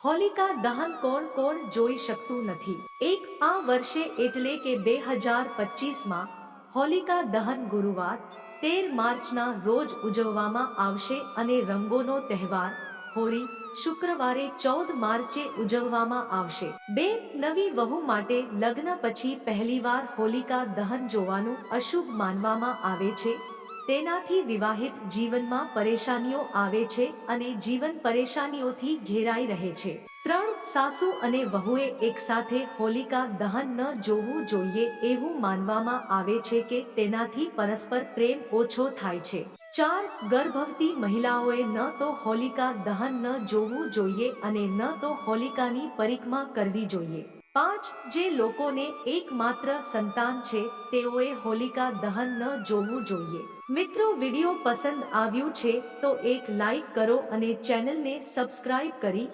હોલિકા દહન કોણ કોણ જોઈ શકતું નથી? આ વર્ષે એટલે કે 2025માં હોલિકા દહન ગુરુવાર 13 માર્ચના રોજ ઉજવવામાં આવશે અને રંગોનો તહેવાર હોળી શુક્રવારે 14 માર્ચે ઉજવવામાં આવશે. નવી વહુ માટે લગ્ન પછી પહેલીવાર હોલિકા દહન જોવાનું અશુભ માનવામાં આવે છે. તેનાથી વિવાહિત જીવનમાં પરેશાનીઓ આવે છે અને જીવન પરેશાનીઓથી ઘેરાઈ રહે છે. સાસુ અને વહુએ એકસાથે હોલિકા દહન ન જોવું જોઈએ એવું માનવામાં આવે છે કે તેનાથી પરસ્પર પ્રેમ ઓછો થાય છે. ગર્ભવતી મહિલાઓએ ન તો હોલિકા દહન ન જોવું જોઈએ અને ન તો હોલિકાની પરિક્રમા કરવી જોઈએ. જે લોકોને એકમાત્ર સંતાન છે તેઓએ હોલિકા દહન ન જોવું જોઈએ. મિત્રો, વિડિયો પસંદ આવ્યું છે તો એક લાઈક કરો અને ચેનલને સબસ્ક્રાઇબ કરી